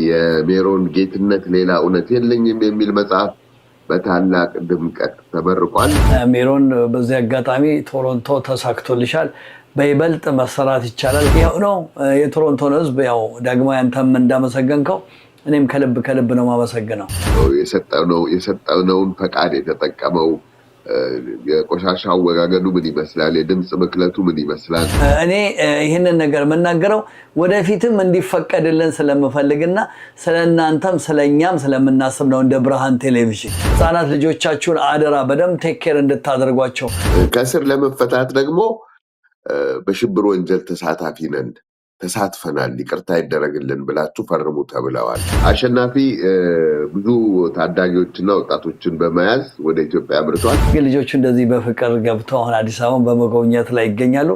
የሜሮን ጌትነት ሌላ እውነት የለኝም የሚል መጽሐፍ በታላቅ ድምቀት ተመርቋል። ሜሮን በዚህ አጋጣሚ ቶሮንቶ ተሳክቶልሻል። በይበልጥ መሰራት ይቻላል። ያው ነው የቶሮንቶን ህዝብ ያው ዳግማዊ አንተም እንዳመሰገንከው እኔም ከልብ ነው ማመሰግነው። የሰጠነውን ፈቃድ የተጠቀመው የቆሻሻ አወጋገዱ ምን ይመስላል፣ የድምጽ ብክለቱ ምን ይመስላል። እኔ ይሄንን ነገር መናገረው ወደፊትም እንዲፈቀድልን ስለምፈልግና ስለእናንተም ስለኛም ስለምናስብ ነው። እንደ ብርሃን ቴሌቪዥን ህፃናት ልጆቻችሁን አደራ በደንብ ቴክ ኬር እንድታደርጓቸው። ከስር ለመፈታት ደግሞ በሽብር ወንጀል ተሳትፈናል ይቅርታ ይደረግልን ብላችሁ ፈርሙ ተብለዋል። አሸናፊ ብዙ ታዳጊዎችና ወጣቶችን በመያዝ ወደ ኢትዮጵያ አምርቷል። ልጆቹ እንደዚህ በፍቅር ገብተው አሁን አዲስ አበባን በመጎብኘት ላይ ይገኛሉ።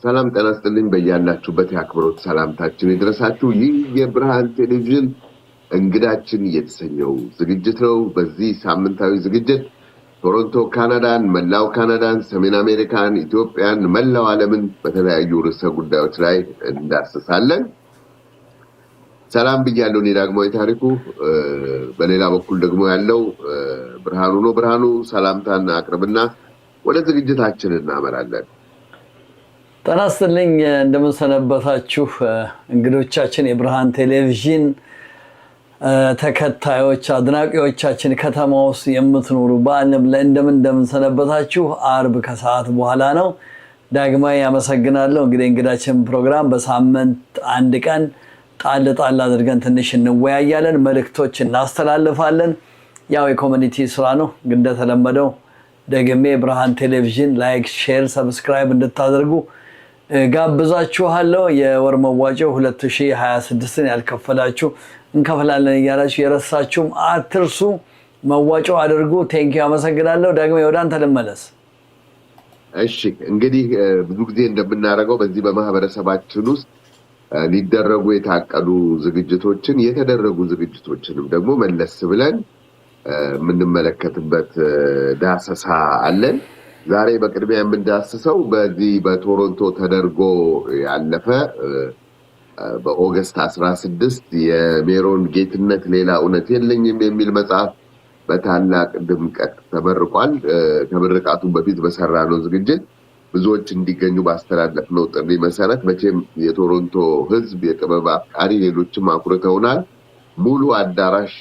ሰላም ጤና ይስጥልኝ። በያላችሁበት የአክብሮት ሰላምታችን ይድረሳችሁ። ይህ የብርሃን ቴሌቪዥን እንግዳችን የተሰኘው ዝግጅት ነው። በዚህ ሳምንታዊ ዝግጅት ቶሮንቶ ካናዳን፣ መላው ካናዳን፣ ሰሜን አሜሪካን፣ ኢትዮጵያን፣ መላው ዓለምን በተለያዩ ርዕሰ ጉዳዮች ላይ እንዳስሳለን። ሰላም ብያለሁ። እኔ ዳግማዊ ታሪኩ፣ በሌላ በኩል ደግሞ ያለው ብርሃኑ ነው። ብርሃኑ ሰላምታን አቅርብና ወደ ዝግጅታችን እናመራለን። ጤና ይስጥልኝ። እንደምን ሰነበታችሁ እንግዶቻችን፣ የብርሃን ቴሌቪዥን ተከታዮች አድናቂዎቻችን፣ ከተማ ውስጥ የምትኖሩ በዓለም ላይ እንደምን ሰነበታችሁ። አርብ ከሰዓት በኋላ ነው። ዳግማዊ አመሰግናለሁ። እንግዲህ እንግዳችን ፕሮግራም በሳምንት አንድ ቀን ጣል አድርገን ትንሽ እንወያያለን፣ መልእክቶች እናስተላልፋለን። ያው የኮሚኒቲ ስራ ነው። እንደተለመደው ደግሜ ብርሃን ቴሌቪዥን ላይክ፣ ሼር፣ ሰብስክራይብ እንድታደርጉ ጋብዛችኋለሁ። የወር መዋጮው 2026ን ያልከፈላችሁ እንከፍላለን እያላችሁ የረሳችሁም አትርሱ፣ መዋጮ አድርጉ። ቴንኪው፣ አመሰግናለሁ። ደግሞ ወደ አንተ ልመለስ። እሺ፣ እንግዲህ ብዙ ጊዜ እንደምናደርገው በዚህ በማህበረሰባችን ውስጥ ሊደረጉ የታቀዱ ዝግጅቶችን የተደረጉ ዝግጅቶችንም ደግሞ መለስ ብለን የምንመለከትበት ዳሰሳ አለን። ዛሬ በቅድሚያ የምንዳስሰው በዚህ በቶሮንቶ ተደርጎ ያለፈ በኦገስት 16 የሜሮን ጌትነት ሌላ እውነት የለኝም የሚል መጽሐፍ በታላቅ ድምቀት ተመርቋል። ከምርቃቱ በፊት በሰራነው ዝግጅት ብዙዎች እንዲገኙ ባስተላለፍነው ጥሪ መሰረት መቼም የቶሮንቶ ህዝብ የጥበብ አፍቃሪ ሌሎችም አኩርተውናል። ሙሉ አዳራሽ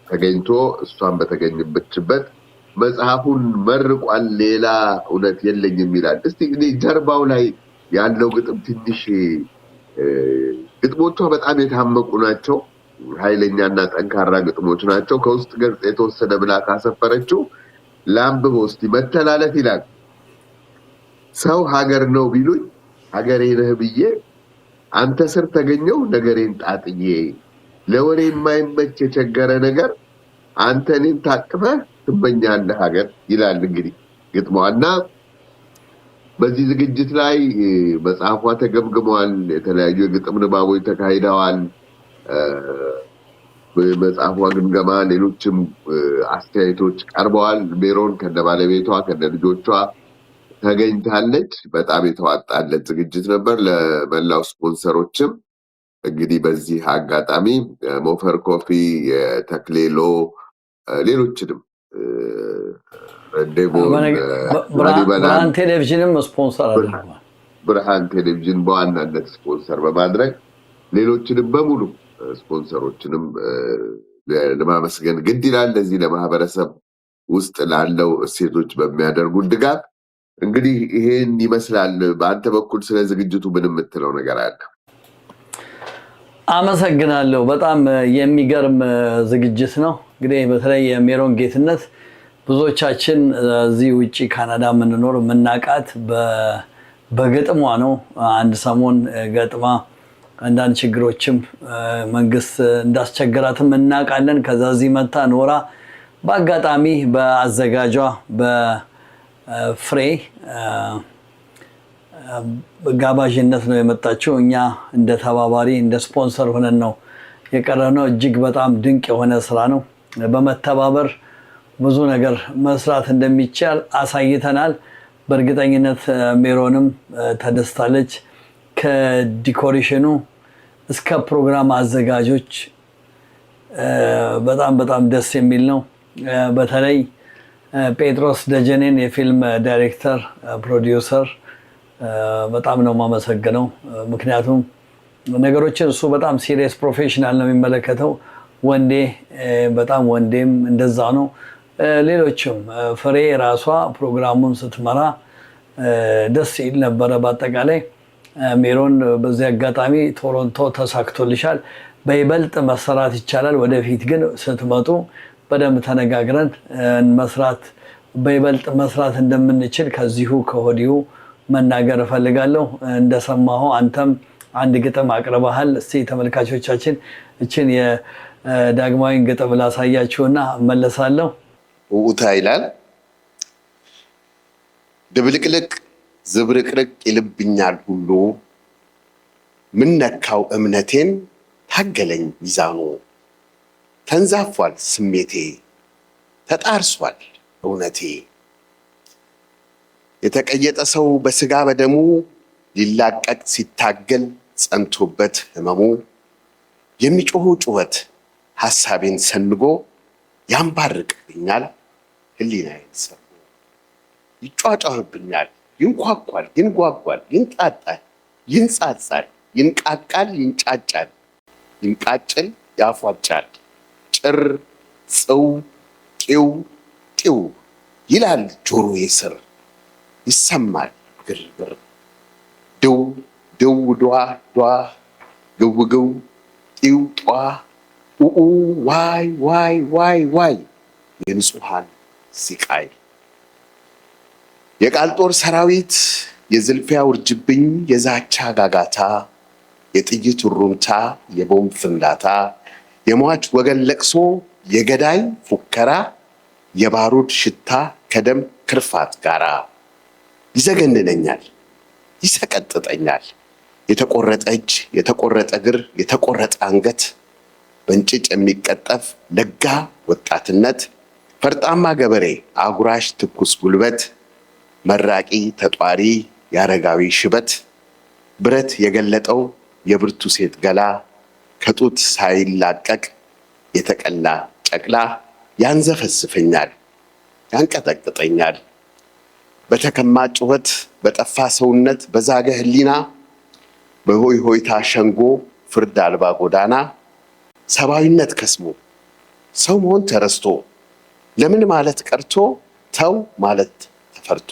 ተገኝቶ እሷን በተገኘችበት መጽሐፉን መርቋል። ሌላ እውነት የለኝም ይላል። እስቲ እንግዲህ ጀርባው ላይ ያለው ግጥም ትንሽ ግጥሞቿ በጣም የታመቁ ናቸው። ኃይለኛና ጠንካራ ግጥሞች ናቸው። ከውስጥ ገጽ የተወሰደ ብላ ካሰፈረችው ላንብበው እስቲ። መተላለፍ ይላል። ሰው ሀገር ነው ቢሉኝ ሀገሬ ነህ ብዬ አንተ ስር ተገኘው ነገሬን ጣጥዬ ለወሬ የማይመች የቸገረ ነገር አንተ እኔን ታቅፈህ ትመኛለህ ሀገር ይላል እንግዲህ ግጥሟና በዚህ ዝግጅት ላይ መጽሐፏ ተገምግሟል። የተለያዩ የግጥም ንባቦች ተካሂደዋል። በመጽሐፏ ግምገማ ሌሎችም አስተያየቶች ቀርበዋል። ሜሮን ከነባለቤቷ ከነልጆቿ ተገኝታለች። በጣም የተዋጣለት ዝግጅት ነበር። ለመላው ስፖንሰሮችም እንግዲህ በዚህ አጋጣሚ ሞፈር ኮፊ፣ የተክሌሎ፣ ሌሎችንም ብርሃን ቴሌቪዥንም ስፖንሰር አድርጓል። ብርሃን ቴሌቪዥን በዋናነት ስፖንሰር በማድረግ ሌሎችንም በሙሉ ስፖንሰሮችንም ለማመስገን ግድ ይላል። ለዚህ ለማህበረሰብ ውስጥ ላለው እሴቶች በሚያደርጉት ድጋፍ እንግዲህ ይሄን ይመስላል። በአንተ በኩል ስለ ዝግጅቱ ምን የምትለው ነገር አለ? አመሰግናለሁ። በጣም የሚገርም ዝግጅት ነው። እንግዲህ በተለይ የሜሮን ጌትነት ብዙዎቻችን እዚህ ውጪ ካናዳ የምንኖር የምናውቃት በግጥሟ ነው። አንድ ሰሞን ገጥማ አንዳንድ ችግሮችም መንግስት እንዳስቸገራትም እናውቃለን። ከዛ እዚህ መታ ኖራ በአጋጣሚ በአዘጋጇ በፍሬ ጋባዥነት ነው የመጣችው። እኛ እንደ ተባባሪ እንደ ስፖንሰር ሆነን ነው የቀረነው እጅግ በጣም ድንቅ የሆነ ስራ ነው። በመተባበር ብዙ ነገር መስራት እንደሚቻል አሳይተናል። በእርግጠኝነት ሜሮንም ተደስታለች። ከዲኮሬሽኑ እስከ ፕሮግራም አዘጋጆች በጣም ደስ የሚል ነው። በተለይ ጴጥሮስ ደጀኔን የፊልም ዳይሬክተር ፕሮዲውሰር በጣም ነው የማመሰግነው። ምክንያቱም ነገሮችን እሱ በጣም ሲሪየስ ፕሮፌሽናል ነው የሚመለከተው። ወንዴም እንደዛ ነው። ሌሎችም ፍሬ ራሷ ፕሮግራሙን ስትመራ ደስ ይል ነበረ። በአጠቃላይ ሜሮን በዚህ አጋጣሚ ቶሮንቶ ተሳክቶልሻል። በይበልጥ መሰራት ይቻላል። ወደፊት ግን ስትመጡ በደንብ ተነጋግረን በይበልጥ መስራት እንደምንችል ከዚሁ ከወዲሁ መናገር እፈልጋለሁ። እንደሰማሁ አንተም አንድ ግጥም አቅርበሃል። እስቲ ተመልካቾቻችን እችን የዳግማዊን ግጥም ላሳያችሁና እመለሳለሁ። ውኡታ ይላል። ድብልቅልቅ ዝብርቅርቅ ይልብኛል ሁሉ ምን ነካው እምነቴን ታገለኝ ሚዛኑ ተንዛፏል ስሜቴ ተጣርሷል እውነቴ የተቀየጠ ሰው በስጋ በደሙ ሊላቀቅ ሲታገል ጸንቶበት ህመሙ የሚጮሁ ጩኸት ሐሳቤን ሰንጎ ያንባርቅብኛል ህሊናዬን ሰብሮ ይጫጫህብኛል ይንኳኳል ይንጓጓል ይንጣጣል ይንጻጻል ይንቃቃል ይንጫጫል ይንቃጭል ያፏጫል ጭር ጽው ቂው ቂው ይላል ጆሮዬ ስር ይሰማል ግርግር ድው ድው ዷ ዷ ግው ግው ቂው ጧ ኡኡ ዋይ ዋይ ዋይ ዋይ የንጹሃን ሲቃይ የቃል ጦር ሰራዊት የዝልፊያ ውርጅብኝ የዛቻ ጋጋታ የጥይት ሩምታ የቦምብ ፍንዳታ የሟች ወገን ለቅሶ የገዳይ ፉከራ የባሩድ ሽታ ከደም ክርፋት ጋራ ይዘገንነኛል ይሰቀጥጠኛል የተቆረጠ እጅ የተቆረጠ እግር የተቆረጠ አንገት በእንጭጭ የሚቀጠፍ ለጋ ወጣትነት ፈርጣማ ገበሬ አጉራሽ ትኩስ ጉልበት መራቂ ተጧሪ ያረጋዊ ሽበት ብረት የገለጠው የብርቱ ሴት ገላ ከጡት ሳይላቀቅ የተቀላ ጨቅላ ያንዘፈስፈኛል ያንቀጠቅጠኛል በተከማ ጩኸት በጠፋ ሰውነት በዛገ ህሊና በሆይ ሆይታ ሸንጎ ፍርድ አልባ ጎዳና ሰብአዊነት ከስሞ ሰው መሆን ተረስቶ ለምን ማለት ቀርቶ ተው ማለት ተፈርቶ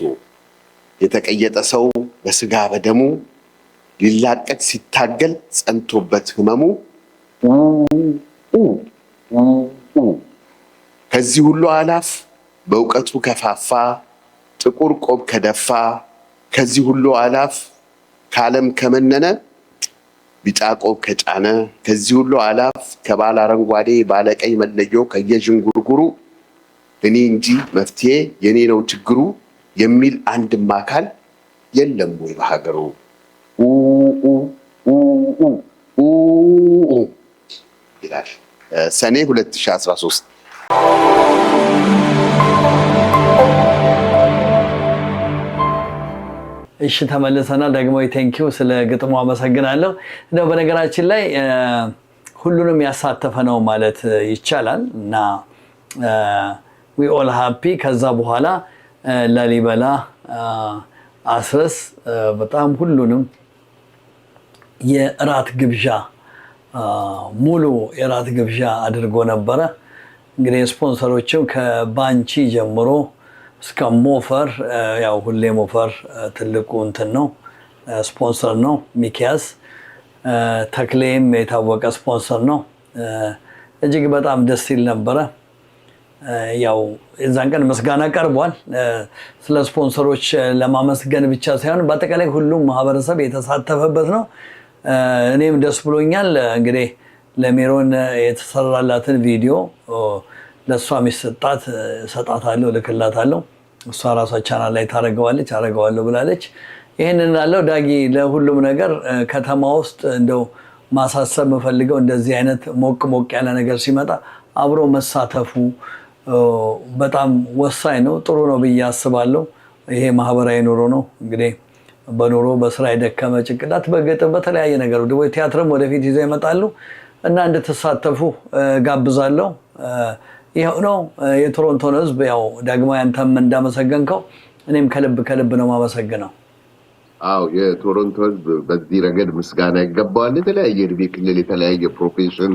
የተቀየጠ ሰው በስጋ በደሙ ሊላቀቅ ሲታገል ጸንቶበት ህመሙ ከዚህ ሁሉ አላፍ በእውቀቱ ከፋፋ ጥቁር ቆብ ከደፋ ከዚህ ሁሉ አላፍ ከዓለም ከመነነ ቢጫ ቆብ ከጫነ ከዚህ ሁሉ አላፍ ከባለ አረንጓዴ ባለቀይ መለዮ ከየዥንጉርጉሩ እኔ እንጂ መፍትሄ የኔ ነው ችግሩ የሚል አንድም አካል የለም ወይ በሀገሩ? ይላል ሰኔ 2013። እሺ ተመልሰናል። ደግሞ ቴንኪው ስለ ግጥሙ አመሰግናለሁ። እንደው በነገራችን ላይ ሁሉንም ያሳተፈ ነው ማለት ይቻላል እና we all happy ከዛ በኋላ ላሊበላ አስረስ በጣም ሁሉንም የራት ግብዣ ሙሉ የራት ግብዣ አድርጎ ነበረ። እንግዲህ ስፖንሰሮችም ከባንቺ ጀምሮ እስከ ሞፈር ያው ሁሌ ሞፈር ትልቁ እንትን ነው ስፖንሰር ነው። ሚኪያስ ተክሌም የታወቀ ስፖንሰር ነው። እጅግ በጣም ደስ ይል ነበረ። ያው የዛን ቀን ምስጋና ቀርቧል። ስለ ስፖንሰሮች ለማመስገን ብቻ ሳይሆን በአጠቃላይ ሁሉም ማህበረሰብ የተሳተፈበት ነው። እኔም ደስ ብሎኛል። እንግዲህ ለሜሮን የተሰራላትን ቪዲዮ ለሷ የሚሰጣት ሰጣታለሁ፣ ልክላታለሁ። እሷ ራሷ ቻናል ላይ ታረጋዋለች፣ አረጋዋለሁ ብላለች። ይሄንን አለው ዳጊ ለሁሉም ነገር ከተማ ውስጥ እንደው ማሳሰብ የምፈልገው እንደዚህ አይነት ሞቅ ያለ ነገር ሲመጣ አብሮ መሳተፉ በጣም ወሳኝ ነው፣ ጥሩ ነው ብዬ አስባለሁ። ይሄ ማህበራዊ ኑሮ ነው እንግዲህ በኑሮ በስራ የደከመ ጭንቅላት በገጠም በተለያየ ነገር ወይ ቲያትርም ወደፊት ይዘው ይመጣሉ እና እንድትሳተፉ ጋብዛለሁ። ይሄው ነው የቶሮንቶን ህዝብ። ያው ዳግማዊ አንተም እንዳመሰገንከው እኔም ከልብ ነው ማመሰግነው። አው የቶሮንቶ ህዝብ በዚህ ረገድ ምስጋና ይገባዋል። የተለያየ እድሜ ክልል የተለያየ ፕሮፌሽን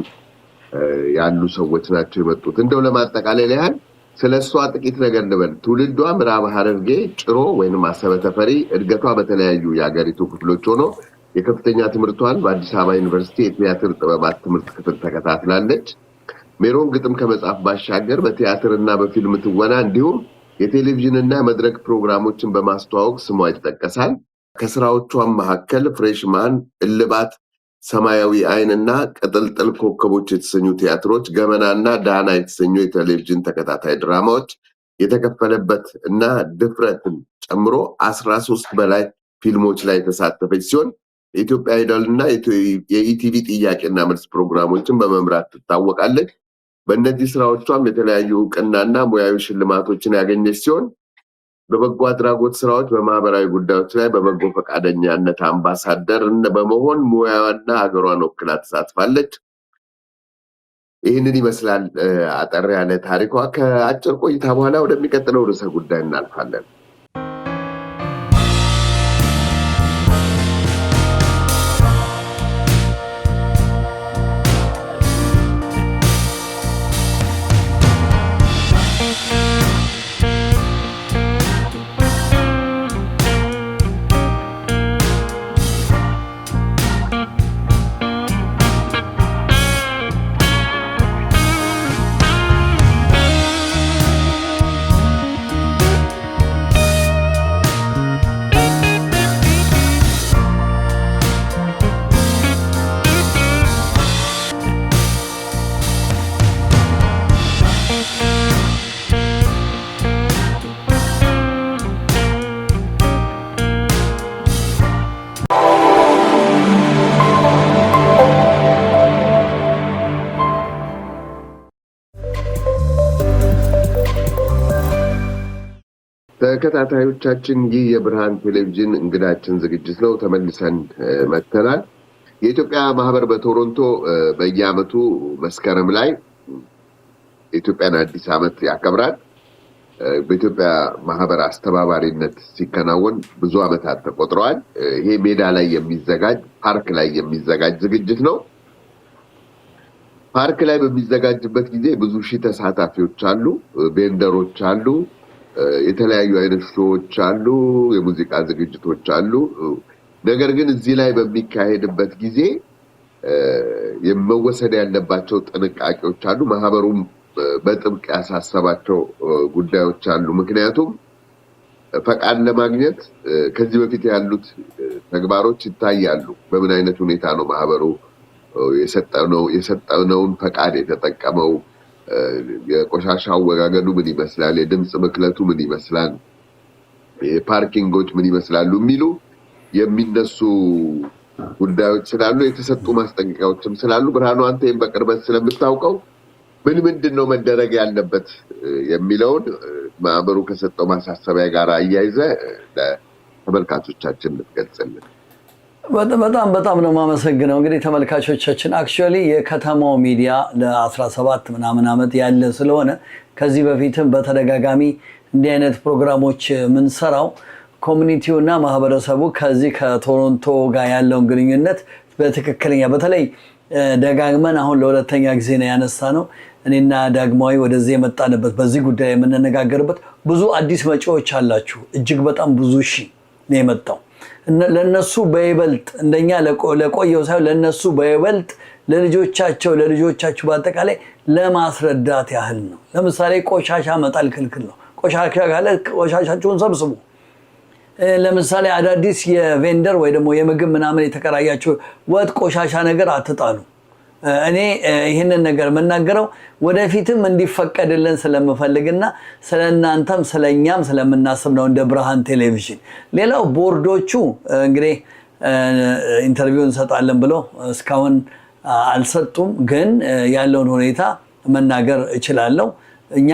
ያሉ ሰዎች ናቸው የመጡት። እንደው ለማጠቃለል ያህል ስለሷ ጥቂት ነገር ልበል። ትውልዷ ምዕራብ ሐረርጌ ጭሮ ወይንም አሰበ ተፈሪ፣ እድገቷ በተለያዩ የሀገሪቱ ክፍሎች ሆኖ የከፍተኛ ትምህርቷን በአዲስ አበባ ዩኒቨርሲቲ የቲያትር ጥበባት ትምህርት ክፍል ተከታትላለች። ሜሮን ግጥም ከመጻፍ ባሻገር በቲያትርና በፊልም ትወና እንዲሁም የቴሌቪዥንና መድረክ ፕሮግራሞችን በማስተዋወቅ ስሟ ይጠቀሳል። ከስራዎቿም መካከል ፍሬሽማን፣ እልባት፣ ሰማያዊ አይንና ቅጥልጥል ኮከቦች የተሰኙ ቲያትሮች፣ ገመናና ዳና የተሰኙ የቴሌቪዥን ተከታታይ ድራማዎች የተከፈለበት እና ድፍረትን ጨምሮ 13 በላይ ፊልሞች ላይ የተሳተፈች ሲሆን የኢትዮጵያ አይዶልና የኢቲቪ ጥያቄና መልስ ፕሮግራሞችን በመምራት ትታወቃለች። በእነዚህ ስራዎቿም የተለያዩ እውቅናና ሙያዊ ሽልማቶችን ያገኘች ሲሆን በበጎ አድራጎት ስራዎች፣ በማህበራዊ ጉዳዮች ላይ በበጎ ፈቃደኛነት አምባሳደር በመሆን ሙያዋና ሀገሯን ወክላ ተሳትፋለች። ይህንን ይመስላል አጠር ያለ ታሪኳ። ከአጭር ቆይታ በኋላ ወደሚቀጥለው ርዕሰ ጉዳይ እናልፋለን። ተከታታዮቻችን ይህ የብርሃን ቴሌቪዥን እንግዳችን ዝግጅት ነው። ተመልሰን መጥተናል። የኢትዮጵያ ማህበር በቶሮንቶ በየዓመቱ መስከረም ላይ የኢትዮጵያን አዲስ ዓመት ያከብራል። በኢትዮጵያ ማህበር አስተባባሪነት ሲከናወን ብዙ ዓመታት ተቆጥረዋል። ይሄ ሜዳ ላይ የሚዘጋጅ ፓርክ ላይ የሚዘጋጅ ዝግጅት ነው። ፓርክ ላይ በሚዘጋጅበት ጊዜ ብዙ ሺህ ተሳታፊዎች አሉ፣ ቬንደሮች አሉ፣ የተለያዩ አይነት ሾዎች አሉ፣ የሙዚቃ ዝግጅቶች አሉ። ነገር ግን እዚህ ላይ በሚካሄድበት ጊዜ የመወሰድ ያለባቸው ጥንቃቄዎች አሉ። ማህበሩም በጥብቅ ያሳሰባቸው ጉዳዮች አሉ። ምክንያቱም ፈቃድ ለማግኘት ከዚህ በፊት ያሉት ተግባሮች ይታያሉ። በምን አይነት ሁኔታ ነው ማህበሩ የሰጠነውን ፈቃድ የተጠቀመው? የቆሻሻ አወጋገዱ ምን ይመስላል? የድምፅ ብክለቱ ምን ይመስላል? የፓርኪንጎች ምን ይመስላሉ? የሚሉ የሚነሱ ጉዳዮች ስላሉ የተሰጡ ማስጠንቀቂያዎችም ስላሉ ብርሃኑ አንተ ይህን በቅርበት ስለምታውቀው ምንድን ነው መደረግ ያለበት የሚለውን ማህበሩ ከሰጠው ማሳሰቢያ ጋር አያይዘ ለተመልካቾቻችን ልትገልጽልን። በጣም ነው የማመሰግነው። እንግዲህ ተመልካቾቻችን አክቹዋሊ የከተማው ሚዲያ ለ17 ምናምን ዓመት ያለ ስለሆነ ከዚህ በፊትም በተደጋጋሚ እንዲህ አይነት ፕሮግራሞች የምንሰራው ኮሚኒቲውና ማህበረሰቡ ከዚህ ከቶሮንቶ ጋር ያለውን ግንኙነት በትክክለኛ በተለይ ደጋግመን አሁን ለሁለተኛ ጊዜ ነው ያነሳ ነው። እኔና ዳግማዊ ወደዚህ የመጣንበት በዚህ ጉዳይ የምንነጋገርበት ብዙ አዲስ መጪዎች አላችሁ። እጅግ በጣም ብዙ ሺህ ነው የመጣው። ለነሱ በይበልጥ እንደኛ ለቆየው ሳይሆን ለነሱ በይበልጥ ለልጆቻቸው በአጠቃላይ ለማስረዳት ያህል ነው። ለምሳሌ ቆሻሻ መጣል ክልክል ነው። ቆሻሻ ካለ ቆሻሻችሁን ሰብስቡ። ለምሳሌ አዳዲስ የቬንደር ወይ ደግሞ የምግብ ምናምን የተከራያችሁ ወጥ ቆሻሻ ነገር አትጣሉ። እኔ ይህንን ነገር የምናገረው ወደፊትም እንዲፈቀድልን ስለምፈልግና ስለእናንተም ስለኛም ስለምናስብ ነው እንደ ብርሃን ቴሌቪዥን። ሌላው ቦርዶቹ እንግዲህ ኢንተርቪው እንሰጣለን ብለው እስካሁን አልሰጡም። ግን ያለውን ሁኔታ መናገር እችላለሁ። እኛ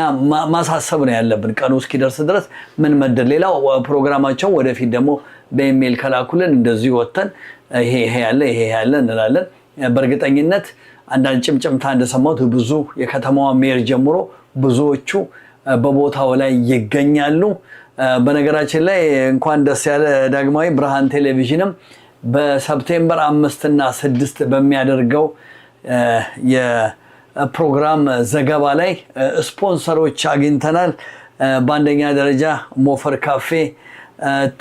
ማሳሰብ ነው ያለብን ቀኑ እስኪደርስ ድረስ ምን መደር። ሌላው ፕሮግራማቸው ወደፊት ደግሞ በኢሜል ከላኩልን እንደዚህ ወጥተን ይሄ ያለ እንላለን። በእርግጠኝነት አንዳንድ ጭምጭምታ እንደሰማሁት ብዙ የከተማዋ ሜር ጀምሮ ብዙዎቹ በቦታው ላይ ይገኛሉ። በነገራችን ላይ እንኳን ደስ ያለ ዳግማዊ። ብርሃን ቴሌቪዥንም በሰፕቴምበር 5 እና 6 በሚያደርገው የፕሮግራም ዘገባ ላይ ስፖንሰሮች አግኝተናል። በአንደኛ ደረጃ ሞፈር ካፌ፣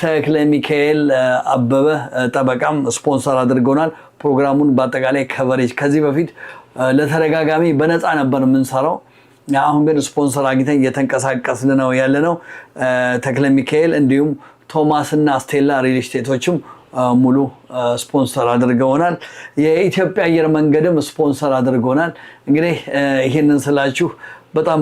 ተክለ ሚካኤል አበበ ጠበቃም ስፖንሰር አድርገውናል። ፕሮግራሙን በአጠቃላይ ከቨሬጅ ከዚህ በፊት ለተደጋጋሚ በነፃ ነበር የምንሰራው። አሁን ግን ስፖንሰር አግኝተን እየተንቀሳቀስን ነው ያለነው። ተክለ ሚካኤል እንዲሁም ቶማስ እና ስቴላ ሪል ስቴቶችም ሙሉ ስፖንሰር አድርገውናል። የኢትዮጵያ አየር መንገድም ስፖንሰር አድርገውናል። እንግዲህ ይህንን ስላችሁ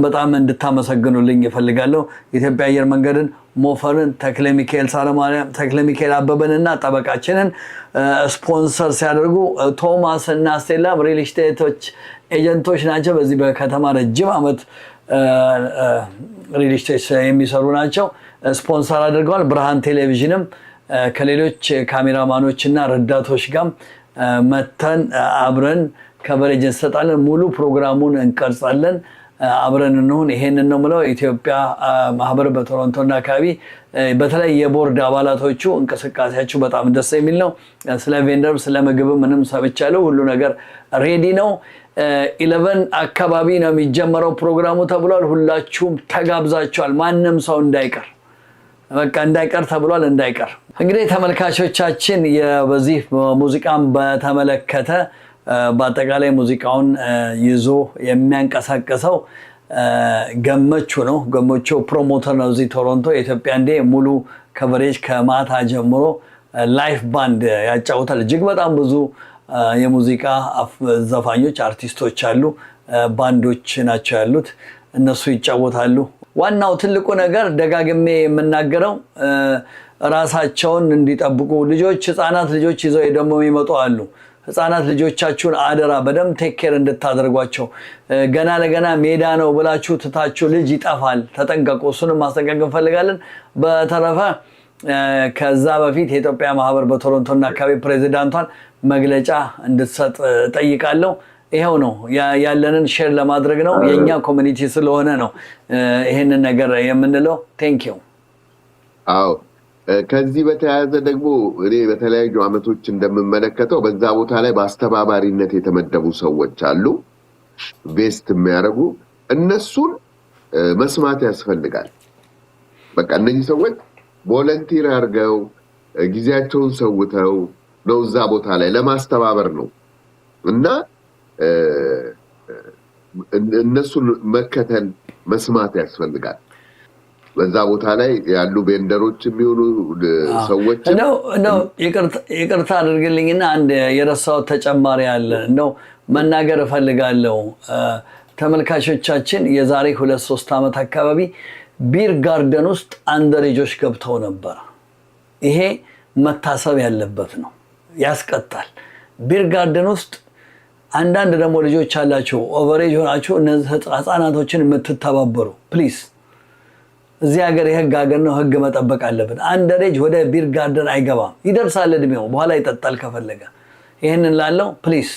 በጣም እንድታመሰግኑልኝ እፈልጋለሁ። የኢትዮጵያ አየር መንገድን፣ ሞፈርን፣ ተክለ ሚካኤል ሳለማርያም፣ ተክለ ሚካኤል አበበንና ጠበቃችንን ስፖንሰር ሲያደርጉ ቶማስ እና ስቴላ ሪል ስቴቶች ኤጀንቶች ናቸው። በዚህ በከተማ ረጅም ዓመት ሪል ስቴት የሚሰሩ ናቸው። ስፖንሰር አድርገዋል። ብርሃን ቴሌቪዥንም ከሌሎች ካሜራማኖች እና ረዳቶች ጋር መተን አብረን ከቨሬጅ እንሰጣለን። ሙሉ ፕሮግራሙን እንቀርጻለን። አብረን እንሁን። ይሄንን ነው የምለው። ኢትዮጵያ ማህበር በቶሮንቶና አካባቢ በተለይ የቦርድ አባላቶቹ እንቅስቃሴያቸው በጣም ደስ የሚል ነው። ስለ ቬንደር ስለ ምግብ ምንም ሰምቻለሁ። ሁሉ ነገር ሬዲ ነው። 11 አካባቢ ነው የሚጀመረው ፕሮግራሙ ተብሏል። ሁላችሁም ተጋብዛችኋል። ማንም ሰው እንዳይቀር፣ በቃ እንዳይቀር ተብሏል። እንዳይቀር። እንግዲህ ተመልካቾቻችን በዚህ ሙዚቃን በተመለከተ በአጠቃላይ ሙዚቃውን ይዞ የሚያንቀሳቀሰው ገመቹ ነው። ገመቹ ፕሮሞተር ነው እዚህ ቶሮንቶ። የኢትዮጵያ እንዴ ሙሉ ከቨሬጅ ከማታ ጀምሮ ላይፍ ባንድ ያጫውታል። እጅግ በጣም ብዙ የሙዚቃ ዘፋኞች አርቲስቶች አሉ። ባንዶች ናቸው ያሉት፣ እነሱ ይጫወታሉ። ዋናው ትልቁ ነገር ደጋግሜ የምናገረው ራሳቸውን እንዲጠብቁ ልጆች፣ ህፃናት ልጆች ይዘው ደግሞ የሚመጡ አሉ። ህፃናት ልጆቻችሁን አደራ በደንብ ቴክ ኬር እንድታደርጓቸው። ገና ለገና ሜዳ ነው ብላችሁ ትታችሁ ልጅ ይጠፋል፣ ተጠንቀቁ። እሱንም ማስጠንቀቅ እንፈልጋለን። በተረፈ ከዛ በፊት የኢትዮጵያ ማህበር በቶሮንቶና አካባቢ ፕሬዚዳንቷን መግለጫ እንድትሰጥ ጠይቃለሁ። ይሄው ነው ያለንን ሼር ለማድረግ ነው። የኛ ኮሚኒቲ ስለሆነ ነው ይሄንን ነገር የምንለው። ቴንክ ዩ። አዎ ከዚህ በተያያዘ ደግሞ እኔ በተለያዩ አመቶች እንደምመለከተው በዛ ቦታ ላይ በአስተባባሪነት የተመደቡ ሰዎች አሉ፣ ቬስት የሚያደርጉ። እነሱን መስማት ያስፈልጋል። በቃ እነዚህ ሰዎች ቮለንቲር አድርገው ጊዜያቸውን ሰውተው ነው እዛ ቦታ ላይ ለማስተባበር ነው እና እነሱን መከተል መስማት ያስፈልጋል። በዛ ቦታ ላይ ያሉ ቬንደሮች የሚሆኑ ሰዎች ነው። ይቅርታ አድርግልኝና አንድ የረሳሁት ተጨማሪ አለ ነው መናገር እፈልጋለሁ። ተመልካቾቻችን የዛሬ 2-3 ዓመት አካባቢ ቢር ጋርደን ውስጥ አንደሬጆች ገብተው ነበር። ይሄ መታሰብ ያለበት ነው፣ ያስቀጣል። ቢር ጋርደን ውስጥ አንዳንድ ደግሞ ልጆች አላችሁ ኦቨሬጅ ሆናችሁ እነዚህ ህፃናቶችን የምትተባበሩ ፕሊዝ። እዚህ ሀገር የህግ ሀገር ነው፣ ህግ መጠበቅ አለብን። አንደሬጅ ወደ ቢር ጋርደን አይገባም። ይደርሳል እድሜው፣ በኋላ ይጠጣል ከፈለገ። ይህንን ላለው ፕሊዝ፣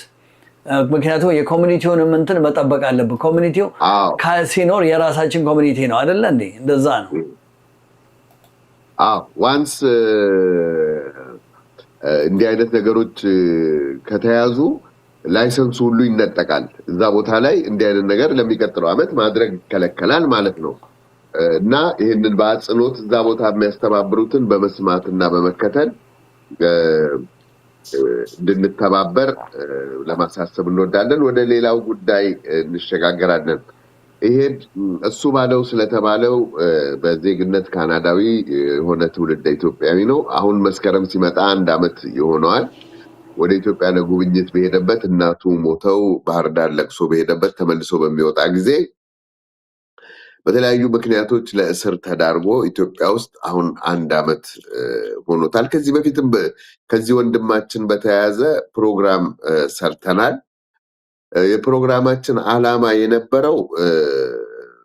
ምክንያቱም የኮሚኒቲውን እንትን መጠበቅ አለብን። ኮሚኒቲው ሲኖር የራሳችን ኮሚኒቲ ነው አይደለ እንዴ? እንደዛ ነው። ዋንስ እንዲህ አይነት ነገሮች ከተያዙ ላይሰንሱ ሁሉ ይነጠቃል። እዛ ቦታ ላይ እንዲህ አይነት ነገር ለሚቀጥለው ዓመት ማድረግ ይከለከላል ማለት ነው። እና ይህንን በአጽንኦት እዛ ቦታ የሚያስተባብሩትን በመስማት እና በመከተል እንድንተባበር ለማሳሰብ እንወዳለን። ወደ ሌላው ጉዳይ እንሸጋገራለን። ይሄ እሱ ባለው ስለተባለው በዜግነት ካናዳዊ የሆነ ትውልደ ኢትዮጵያዊ ነው። አሁን መስከረም ሲመጣ 1 ዓመት ይሆነዋል። ወደ ኢትዮጵያ ለጉብኝት በሄደበት እናቱ ሞተው ባህር ዳር ለቅሶ በሄደበት ተመልሶ በሚወጣ ጊዜ በተለያዩ ምክንያቶች ለእስር ተዳርጎ ኢትዮጵያ ውስጥ አሁን 1 ዓመት ሆኖታል። ከዚህ በፊትም ከዚህ ወንድማችን በተያያዘ ፕሮግራም ሰርተናል። የፕሮግራማችን ዓላማ የነበረው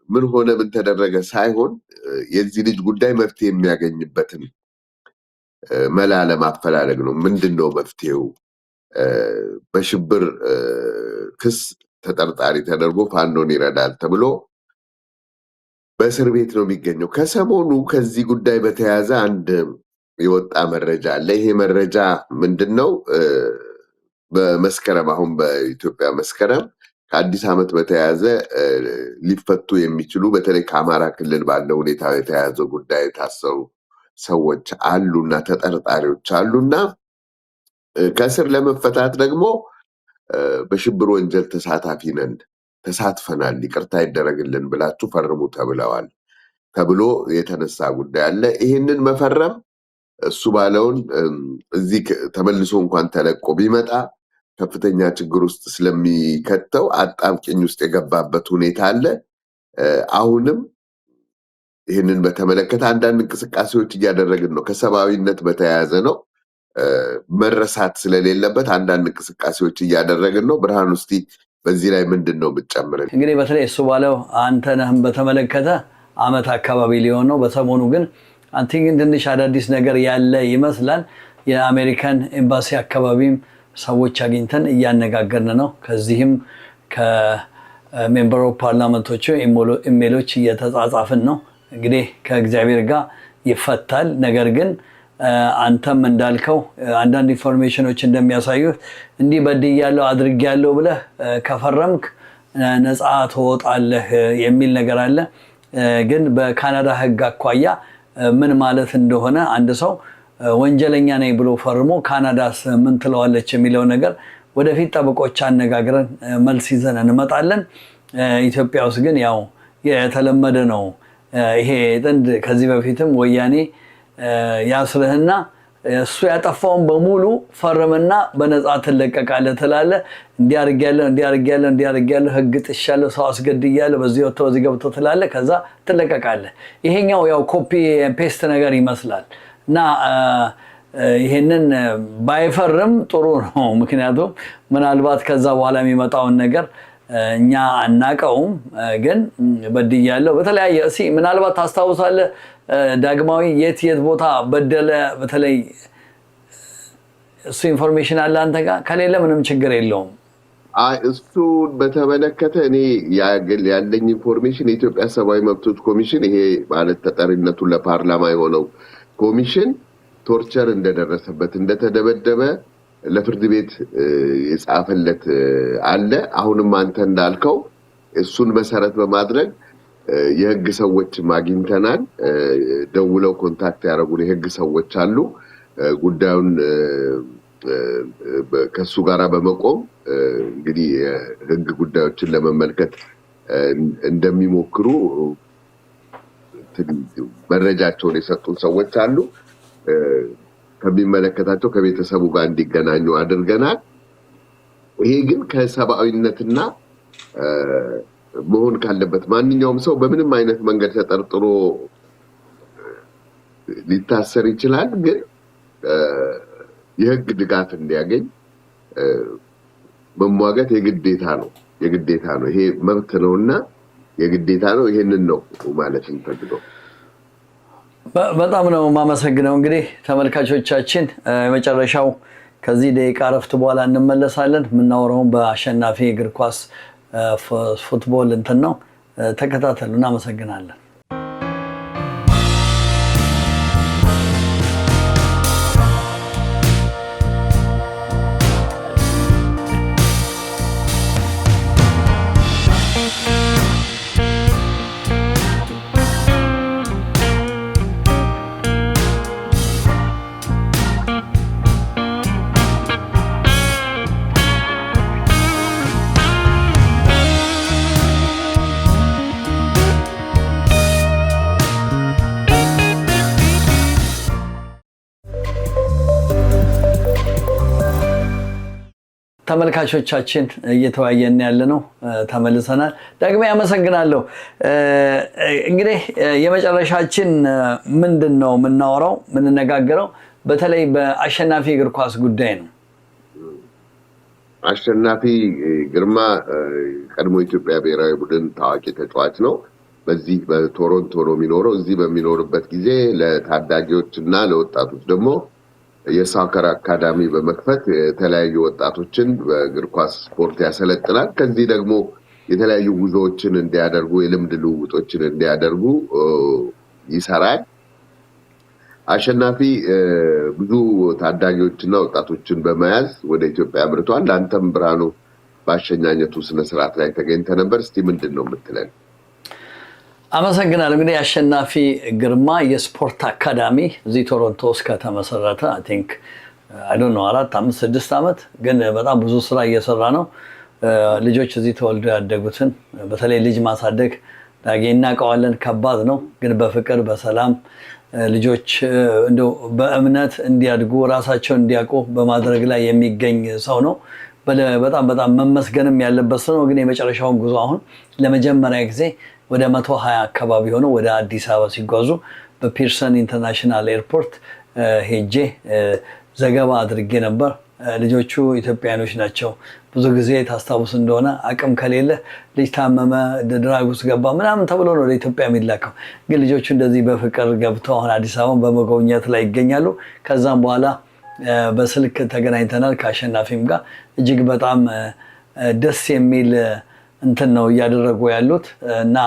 ምን ሆነ ምን ተደረገ ሳይሆን የዚህ ልጅ ጉዳይ መፍትሄ የሚያገኝበትን መላ ለማፈላለግ ነው። ምንድነው መፍትሄው? በሽብር ክስ ተጠርጣሪ ተደርጎ ፋኖን ይረዳል ተብሎ በእስር ቤት ነው የሚገኘው። ከሰሞኑ ከዚህ ጉዳይ በተያያዘ አንድ የወጣ መረጃ አለ። ይሄ መረጃ ምንድነው? በመስከረም አሁን በኢትዮጵያ መስከረም ከአዲስ ዓመት በተያያዘ ሊፈቱ የሚችሉ በተለይ ከአማራ ክልል ባለው ሁኔታ የተያያዘ ጉዳይ የታሰሩ ሰዎች አሉና ተጠርጣሪዎች አሉና ከእስር ለመፈታት ደግሞ በሽብር ወንጀል ተሳታፊ ነን ተሳትፈናል፣ ይቅርታ ይደረግልን ብላችሁ ፈርሙ ተብለዋል ተብሎ የተነሳ ጉዳይ አለ። ይህንን መፈረም እሱ ባለውን እዚህ ተመልሶ እንኳን ተለቆ ቢመጣ ከፍተኛ ችግር ውስጥ ስለሚከተው አጣብቂኝ ውስጥ የገባበት ሁኔታ አለ። አሁንም ይህንን በተመለከተ አንዳንድ እንቅስቃሴዎች እያደረግን ነው። ከሰብአዊነት በተያያዘ ነው፣ መረሳት ስለሌለበት አንዳንድ እንቅስቃሴዎች እያደረግን ነው። ብርሃን ውስጥ በዚህ ላይ ምንድን ነው የምትጨምረን? እንግዲህ በተለይ እሱ ባለው አንተነህም በተመለከተ ዓመት አካባቢ ሊሆን ነው። በሰሞኑ ግን አንቲንግ ትንሽ አዳዲስ ነገር ያለ ይመስላል። የአሜሪካን ኤምባሲ አካባቢም ሰዎች አግኝተን እያነጋገርን ነው። ከዚህም ከሜምበር ኦፍ ፓርላመንቶቹ ኢሜሎች እየተጻጻፍን ነው። እንግዲህ ከእግዚአብሔር ጋር ይፈታል። ነገር ግን አንተም እንዳልከው አንዳንድ ኢንፎርሜሽኖች እንደሚያሳዩት እንዲህ በድያለሁ አድርጌያለሁ ብለህ ከፈረምክ ነፃ ትወጣለህ የሚል ነገር አለ። ግን በካናዳ ሕግ አኳያ ምን ማለት እንደሆነ አንድ ሰው ወንጀለኛ ነኝ ብሎ ፈርሞ ካናዳስ ምን ትለዋለች የሚለው ነገር ወደፊት ጠበቆች አነጋግረን መልስ ይዘን እንመጣለን። ኢትዮጵያ ውስጥ ግን ያው የተለመደ ነው ይሄ ጥንድ ከዚህ በፊትም ወያኔ ያስርህና እሱ ያጠፋውን በሙሉ ፈርምና በነፃ ትለቀቃለህ ትላለህ። እንዲያርጊያለሁ ህግ ጥሻለሁ፣ ሰው አስገድያለሁ፣ በዚህ ወጥቶ በዚህ ገብቶ ትላለህ፣ ከዛ ትለቀቃለህ። ይሄኛው ያው ኮፒ ፔስት ነገር ይመስላል እና ይሄንን ባይፈርም ጥሩ ነው። ምክንያቱም ምናልባት ከዛ በኋላ የሚመጣውን ነገር እኛ አናቀውም። ግን በድያለሁ በተለያየ ምናልባት ታስታውሳለህ ዳግማዊ የት ቦታ በደለ? በተለይ እሱ ኢንፎርሜሽን አለ አንተ ጋር? ከሌለ ምንም ችግር የለውም። እሱን በተመለከተ እኔ ያለኝ ኢንፎርሜሽን የኢትዮጵያ ሰብአዊ መብቶች ኮሚሽን ይሄ ማለት ተጠሪነቱ ለፓርላማ የሆነው ኮሚሽን ቶርቸር እንደደረሰበት እንደተደበደበ ለፍርድ ቤት የጻፈለት አለ። አሁንም አንተ እንዳልከው እሱን መሰረት በማድረግ የህግ ሰዎች ማግኝተናል። ደውለው ኮንታክት ያደረጉን የህግ ሰዎች አሉ። ጉዳዩን ከሱ ጋር በመቆም እንግዲህ የህግ ጉዳዮችን ለመመልከት እንደሚሞክሩ መረጃቸውን የሰጡን ሰዎች አሉ። ከሚመለከታቸው ከቤተሰቡ ጋር እንዲገናኙ አድርገናል። ይሄ ግን ከሰብአዊነትና መሆን ካለበት ማንኛውም ሰው በምንም አይነት መንገድ ተጠርጥሮ ሊታሰር ይችላል። ግን የህግ ድጋፍ እንዲያገኝ መሟገት የግዴታ ነው። ይሄ መብት ነውና የግዴታ ነው። ይሄንን ነው ማለት እንፈልገው። በጣም ነው የማመሰግነው። እንግዲህ ተመልካቾቻችን የመጨረሻው ከዚህ ደቂቃ እረፍት በኋላ እንመለሳለን። የምናወራውን በአሸናፊ እግር ኳስ ፉትቦል እንትን ነው። ተከታተሉ። እናመሰግናለን። ተመልካቾቻችን እየተወያየን ያለ ነው። ተመልሰናል። ዳግሜ አመሰግናለሁ። እንግዲህ የመጨረሻችን ምንድነው የምናወራው የምንነጋገረው በተለይ በአሸናፊ እግር ኳስ ጉዳይ ነው። አሸናፊ ግርማ ቀድሞ ኢትዮጵያ ብሔራዊ ቡድን ታዋቂ ተጫዋች ነው። በዚህ በቶሮንቶ ነው የሚኖረው። እዚህ በሚኖርበት ጊዜ ለታዳጊዎችና ለወጣቶች ደግሞ የሳከር አካዳሚ በመክፈት የተለያዩ ወጣቶችን በእግር ኳስ ስፖርት ያሰለጥናል። ከዚህ ደግሞ የተለያዩ ጉዞዎችን እንዲያደርጉ የልምድ ልውውጦችን እንዲያደርጉ ይሰራል። አሸናፊ ብዙ ታዳጊዎችና ወጣቶችን በመያዝ ወደ ኢትዮጵያ አምርቷል። አንተም ብርሃኑ በአሸኛኘቱ ስነ ስርዓት ላይ ተገኝተህ ነበር። እስቲ ምንድነው የምትለን? አመሰግናለሁ። እንግዲህ አሸናፊ ግርማ የስፖርት አካዳሚ እዚህ ቶሮንቶ ውስጥ ከተመሰረተ አይ ቲንክ አይ ዶንት ኖ 4 5 6 ዓመት ግን በጣም ብዙ ስራ እየሰራ ነው። ልጆች እዚህ ተወልደው ያደጉትን በተለይ ልጅ ማሳደግ ዳጌ እናውቀዋለን፣ ከባድ ነው። ግን በፍቅር በሰላም ልጆች እንደው በእምነት እንዲያድጉ ራሳቸውን እንዲያውቁ በማድረግ ላይ የሚገኝ ሰው ነው። በጣም በጣም መመስገንም ያለበት ሰው ነው። ግን የመጨረሻውን ጉዞ አሁን ለመጀመሪያ ጊዜ ወደ 120 አካባቢ ሆነው ወደ አዲስ አበባ ሲጓዙ በፒርሰን ኢንተርናሽናል ኤርፖርት ሄጄ ዘገባ አድርጌ ነበር። ልጆቹ ኢትዮጵያኖች ናቸው። ብዙ ጊዜ ታስታውስ እንደሆነ አቅም ከሌለ ልጅ ታመመ፣ ድራግ ውስጥ ገባ ምናምን ተብሎ ነው ወደ ኢትዮጵያ የሚላከው። ግን ልጆቹ እንደዚህ በፍቅር ገብተው አሁን አዲስ አበባን በመጎብኘት ላይ ይገኛሉ። ከዛም በኋላ በስልክ ተገናኝተናል ከአሸናፊም ጋር እጅግ በጣም ደስ የሚል እንትን ነው እያደረጉ ያሉት እና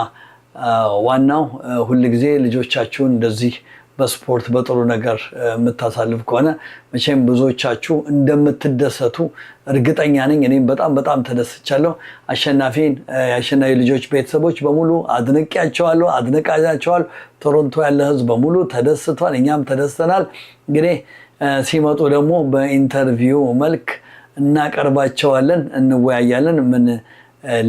ዋናው ሁሉ ጊዜ ልጆቻችሁን እንደዚህ በስፖርት በጥሩ ነገር የምታሳልፍ ከሆነ መቼም ብዙዎቻችሁ እንደምትደሰቱ እርግጠኛ ነኝ። እኔም በጣም በጣም ተደስቻለሁ። አሸናፊን የአሸናፊ ልጆች ቤተሰቦች በሙሉ አድንቄያቸዋለሁ፣ አድንቃቸዋለሁ። ቶሮንቶ ያለ ህዝብ በሙሉ ተደስቷል፣ እኛም ተደስተናል። እንግዲህ ሲመጡ ደግሞ በኢንተርቪው መልክ እናቀርባቸዋለን፣ እንወያያለን። ምን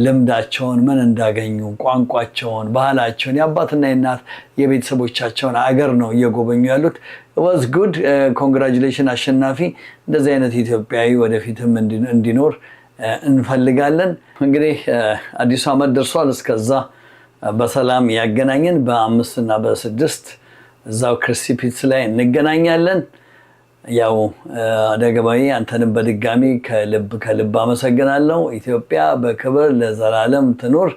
ልምዳቸውን ምን እንዳገኙ፣ ቋንቋቸውን፣ ባህላቸውን፣ የአባትና የእናት የቤተሰቦቻቸውን አገር ነው እየጎበኙ ያሉት። was good congratulations አሸናፊ። እንደዚህ አይነት ኢትዮጵያዊ ወደፊትም እንዲኖር እንፈልጋለን። እንግዲህ አዲሱ ዓመት ደርሷል። እስከዛ በሰላም ያገናኘን። በ5 እና በ6 እዛው ክርስቲ ፒትስ ላይ እንገናኛለን። ያው ዳግማዊ አንተንም በድጋሚ ከልብ አመሰግናለሁ። ኢትዮጵያ በክብር ለዘላለም ትኑር።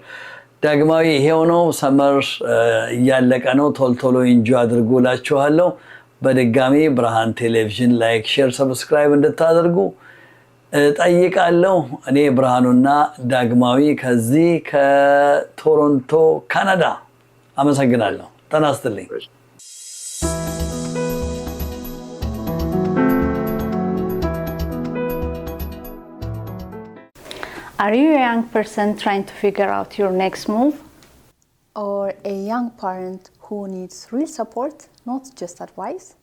ዳግማዊ ይሄው ነው። ሰመር እያለቀ ነው። ቶሎ ኢንጆይ አድርጉላችኋለሁ። በድጋሚ ብርሃን ቴሌቪዥን ላይክ፣ ሼር፣ ሰብስክራይብ እንድታደርጉ ጠይቃለሁ። እኔ ብርሃኑና ዳግማዊ ከዚህ ከቶሮንቶ ካናዳ አመሰግናለሁ። ጤና ይስጥልኝ። Are you a young person trying to figure out your next move? Or a young parent who needs real support, not just advice?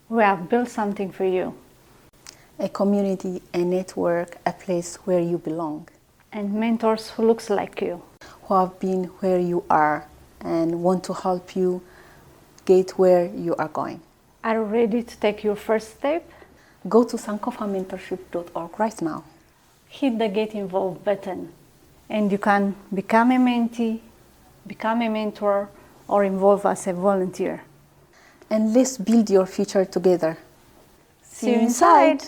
We have built something for you. A community, a network, a place where you belong. And mentors who looks like you. Who have been where you are and want to help you get where you are going. Are you ready to take your first step? Go to sankofamentorship.org right now. Hit the Get Involved button and you can become a mentee, become a mentor, or involve as a volunteer. And let's build your future together. See you inside!